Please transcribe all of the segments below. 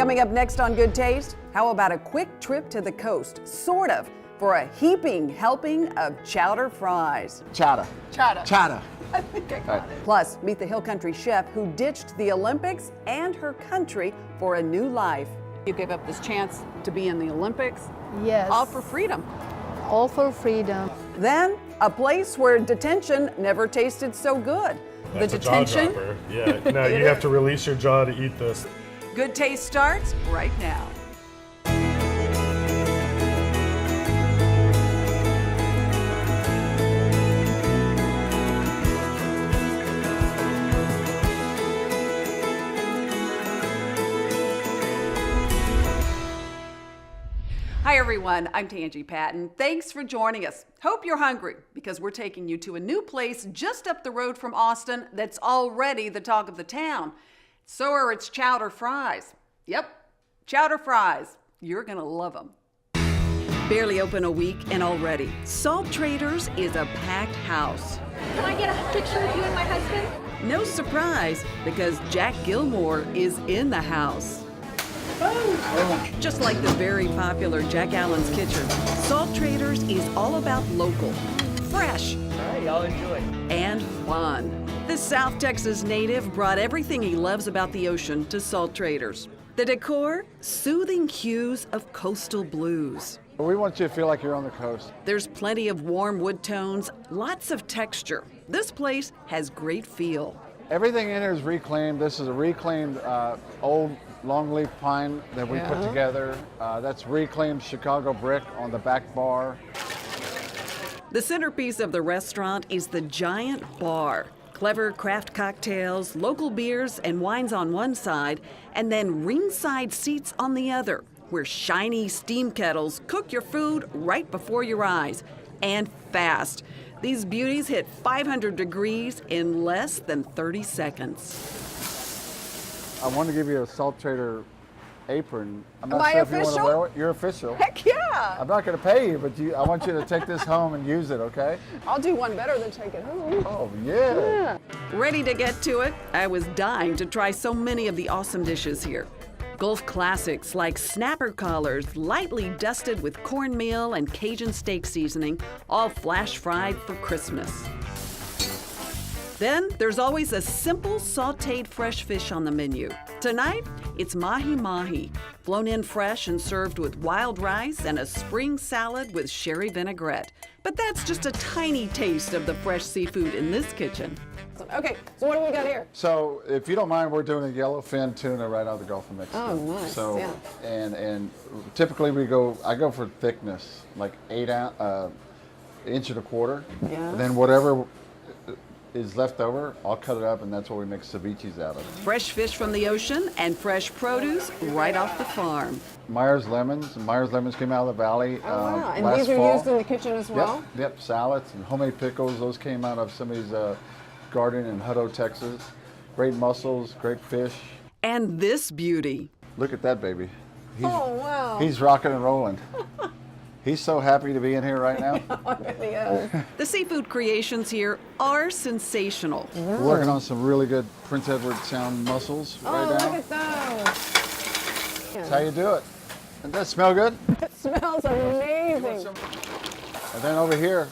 Coming up next on Good Taste, how about a quick trip to the coast, sort of, for a heaping helping of chowder fries. Chowda. Chowda. Chowda. I think I got it. Plus, meet the Hill Country chef who ditched the Olympics and her country for a new life. You gave up this chance to be in the Olympics, Yes. all for freedom. All for freedom. Then, a place where detention never tasted so good. That's the a jaw detention. dropper. Yeah, now you have to release your jaw to eat this. Good Taste starts right now. Hi everyone, I'm Tanji Patton. Thanks for joining us. Hope you're hungry because we're taking you to a new place just up the road from Austin that's already the talk of the town. So are its Chowda Fries. Yep, Chowda Fries. You're gonna love them. Barely open a week and already, Salt Traders is a packed house. Can I get a picture of you and my husband? No surprise, because Jack Gilmore is in the house. Just like the very popular Jack Allen's Kitchen, Salt Traders is all about local, fresh, All right, y'all enjoy. and fun. This South Texas native brought everything he loves about the ocean to Salt Traders. The decor, soothing hues of coastal blues. We want you to feel like you're on the coast. There's plenty of warm wood tones, lots of texture. This place has great feel. Everything in here is reclaimed. This is a reclaimed old longleaf pine that we put together. That's reclaimed Chicago brick on the back bar. The centerpiece of the restaurant is the giant bar. Clever craft cocktails, local beers and wines on one side, and then ringside seats on the other, where shiny steam kettles cook your food right before your eyes, and fast. These beauties hit 500 degrees in less than 30 seconds. I want to give you a Salt Trader apron. I'm Am not I sure if you want to official? wear it. You're official. Heck yeah! I'm not going to pay you, but I want you to take this home and use it, okay? I'll do one better than take it home. Oh, yeah. Ready to get to it? I was dying to try so many of the awesome dishes here. Gulf classics like snapper collars, lightly dusted with cornmeal and Cajun steak seasoning, all flash fried for Christmas. Then there's always a simple sauteed fresh fish on the menu. Tonight, it's mahi-mahi, flown in fresh and served with wild rice and a spring salad with sherry vinaigrette. But that's just a tiny taste of the fresh seafood in this kitchen. Okay, so what do we got here? So, if you don't mind, we're doing a yellowfin tuna right out of the Gulf of Mexico. Oh, nice, So, yeah. and typically I go for thickness, like 8 inch and a quarter. Yeah. And then whatever is left over, I'll cut it up, and that's what we make ceviches out of. Fresh fish from the ocean and fresh produce right off the farm. Myers lemons. Myers lemons came out of the valley And last these are fall. used in the kitchen as well? Yep, salads and homemade pickles. Those came out of somebody's garden in Hutto, Texas. Great mussels, great fish. And this beauty. Look at that baby. Oh, wow. He's rocking and rolling. He's so happy to be in here right now. The seafood creations here are sensational. We're working on some really good Prince Edward Sound mussels right now. Look at those. That's how you do it. Doesn't that smell good? It smells amazing. And then over here,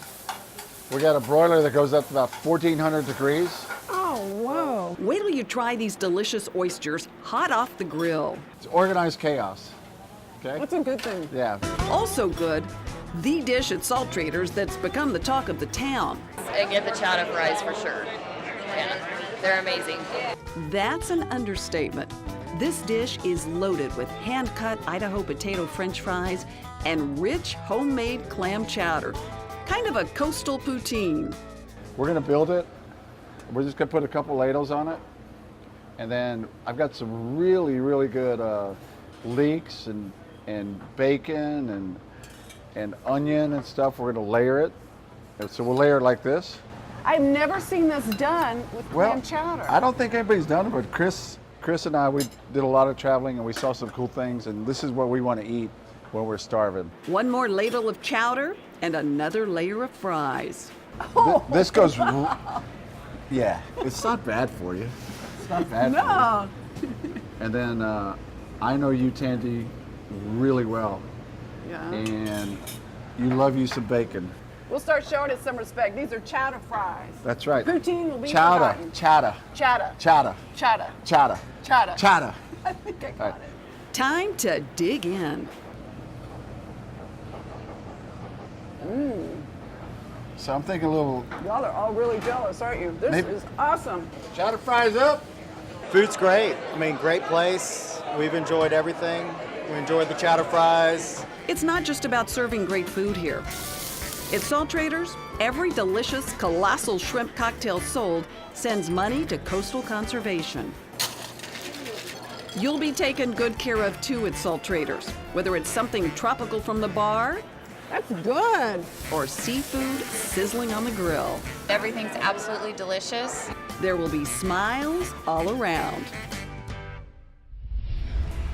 we got a broiler that goes up to about 1,400 degrees. Oh, wow. Wait till you try these delicious oysters hot off the grill. It's organized chaos. Okay? That's a good thing. Yeah. Also good, the dish at Salt Traders that's become the talk of the town. And get the Chowda Fries for sure. Yeah, they're amazing. That's an understatement. This dish is loaded with hand-cut Idaho potato French fries and rich homemade clam chowder. Kind of a coastal poutine. We're gonna build it. We're just gonna put a couple ladles on it. And then I've got some really, really good leeks and bacon and onion and stuff. We're gonna layer it. And so we'll layer it like this. I've never seen this done with clam chowder. I don't think anybody's done it, but Chris and I, we did a lot of traveling and we saw some cool things, and this is what we want to eat when we're starving. One more ladle of chowder and another layer of fries. This goes, yeah, it's not bad for you. It's not bad for you. And then I know you, Tanji, really well, Yeah. and you love you some bacon. We'll start showing it some respect. These are Chowda Fries. That's right. Poutine will be Chowda, forgotten. chowda, Chowda. chowda, Chowda. chowda, Chowda. chowda. I think I got Right. it. Time to dig in. So I'm thinking a little Y'all are all really jealous, aren't you? This Maybe- is awesome. chowder fries up. Food's great. I mean, great place. We've enjoyed everything. We enjoyed the chowder fries. It's not just about serving great food here. At Salt Traders, every delicious, colossal shrimp cocktail sold sends money to coastal conservation. You'll be taken good care of too at Salt Traders, whether it's something tropical from the bar That's good. or seafood sizzling on the grill. Everything's absolutely delicious. There will be smiles all around.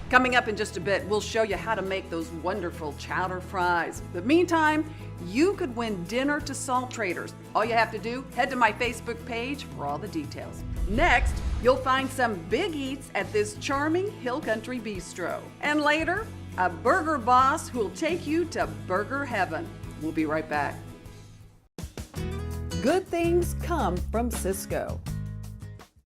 Coming up in just a bit, we'll show you how to make those wonderful chowder fries. But meantime, you could win dinner to Salt Traders. All you have to do, head to my Facebook page for all the details. Next, you'll find some big eats at this charming Hill Country Bistro. And later, a burger boss who'll take you to burger heaven. We'll be right back. Good things come from Cisco.